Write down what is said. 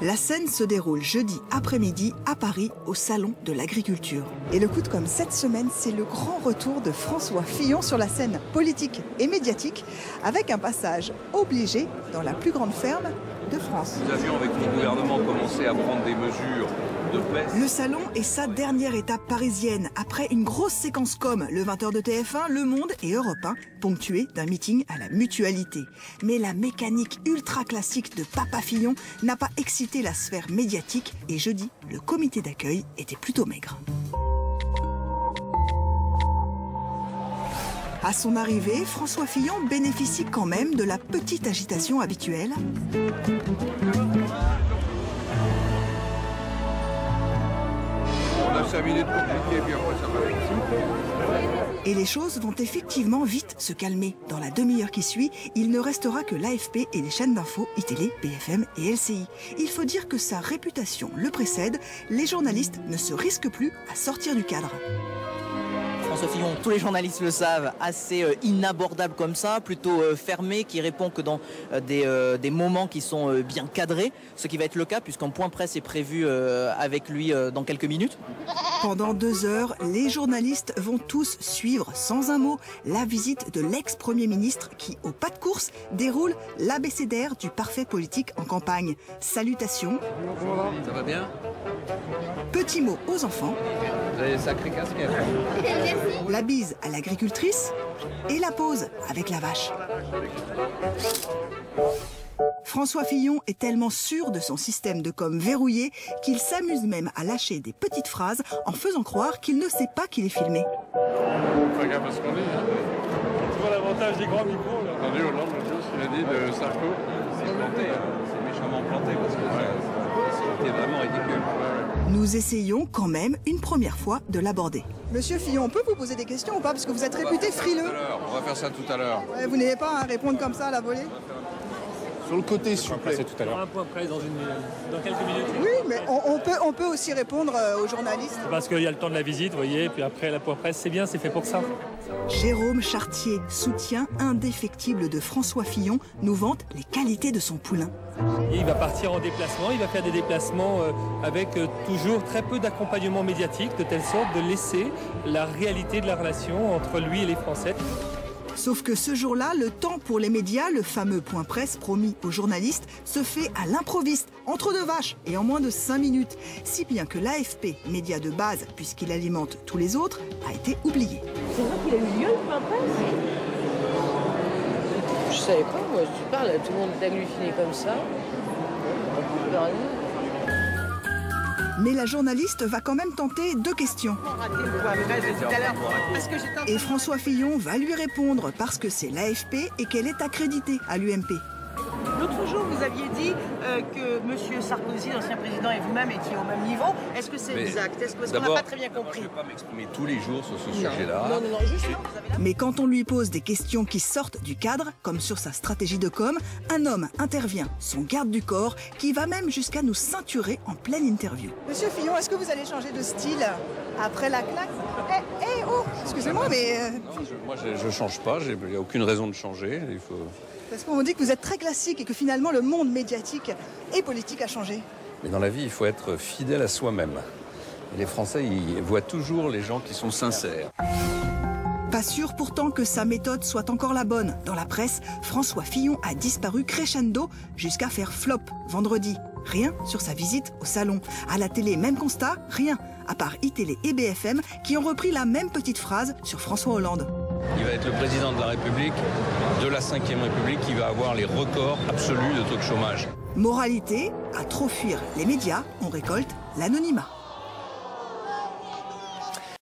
La scène se déroule jeudi après-midi à Paris, au Salon de l'Agriculture. Et le coup de com' cette semaine, c'est le grand retour de François Fillon sur la scène politique et médiatique, avec un passage obligé dans la plus grande ferme de France. Nous avions, avec le gouvernement, commencé à prendre des mesures de baisse. Le salon est sa dernière étape parisienne, après une grosse séquence com, le 20h de TF1, Le Monde et Europe 1, ponctuée d'un meeting à la Mutualité. Mais la mécanique ultra classique de Papa Fillon n'a pas excité la sphère médiatique et jeudi, le comité d'accueil était plutôt maigre. À son arrivée, François Fillon bénéficie quand même de la petite agitation habituelle. On a 5 minutes compliquées, puis après ça va. Et les choses vont effectivement vite se calmer. Dans la demi-heure qui suit, il ne restera que l'AFP et les chaînes d'infos iTélé, BFM et LCI. Il faut dire que sa réputation le précède. Les journalistes ne se risquent plus à sortir du cadre. François Fillon, tous les journalistes le savent, assez inabordable comme ça, plutôt fermé, qui répond que dans des moments qui sont bien cadrés, ce qui va être le cas puisqu'un point presse est prévu avec lui dans quelques minutes. Pendant 2 heures, les journalistes vont tous suivre sans un mot la visite de l'ex-premier ministre qui, au pas de course, déroule l'abécédaire du parfait politique en campagne. Salutations. Ça va bien? Petits mots aux enfants. Vous avez des sacrés casquettes. La bise à l'agricultrice et la pause avec la vache. François Fillon est tellement sûr de son système de com verrouillé qu'il s'amuse même à lâcher des petites phrases en faisant croire qu'il ne sait pas qu'il est filmé. Pas grave parce qu'on est. Tu vois l'avantage des grands micros là. Entendu, Hollande, il a dit de Sarko. C'est planté, hein. C'est méchamment planté parce que c'était vraiment ridicule. Nous essayons quand même une première fois de l'aborder. Monsieur Fillon, on peut vous poser des questions ou pas? Parce que vous êtes réputé frileux. On va faire ça tout à l'heure. Ouais, vous n'avez pas à répondre comme ça à la volée? Sur le côté, s'il vous plaît. Tout à l'heure. Un point presse dans quelques minutes. Oui, mais on peut aussi répondre aux journalistes. Parce qu'il y a le temps de la visite, vous voyez, puis après la point presse, c'est bien, c'est fait pour ça. Jérôme Chartier, soutien indéfectible de François Fillon, nous vante les qualités de son poulain. Et il va partir en déplacement, il va faire des déplacements avec toujours très peu d'accompagnement médiatique, de telle sorte de laisser la réalité de la relation entre lui et les Français. Sauf que ce jour-là, le temps pour les médias, le fameux point presse promis aux journalistes, se fait à l'improviste, entre 2 vaches et en moins de 5 minutes. Si bien que l'AFP, média de base puisqu'il alimente tous les autres, a été oublié. C'est vrai qu'il a eu lieu le point presse? Je savais pas, moi, tu parles, tout le monde est agglutiné comme ça. On peut rien. Mais la journaliste va quand même tenter 2 questions. Et François Fillon va lui répondre parce que c'est l'AFP et qu'elle est accréditée à l'UMP. L'autre jour, vous aviez dit que M. Sarkozy, l'ancien président, et vous-même étiez au même niveau. Est-ce que c'est exact? Est-ce qu'on n'a pas très bien compris? Je ne vais pas m'exprimer tous les jours sur ce sujet-là. Non, justement, vous avez... Mais quand on lui pose des questions qui sortent du cadre, comme sur sa stratégie de com, un homme intervient, son garde du corps, qui va même jusqu'à nous ceinturer en pleine interview. Monsieur Fillon, est-ce que vous allez changer de style après la claque? Oh, excusez-moi, mais... Moi, je ne change pas, il n'y a aucune raison de changer. Il faut... Parce qu'on dit que vous êtes très classique et que finalement le monde médiatique et politique a changé. Mais dans la vie, il faut être fidèle à soi-même. Et les Français, ils voient toujours les gens qui sont sincères. Pas sûr pourtant que sa méthode soit encore la bonne. Dans la presse, François Fillon a disparu crescendo jusqu'à faire flop vendredi. Rien sur sa visite au salon. À la télé, même constat, rien. À part iTélé et BFM qui ont repris la même petite phrase sur François Hollande. Il va être le président de la République, de la 5e République, qui va avoir les records absolus de taux de chômage. Moralité, à trop fuir les médias, on récolte l'anonymat.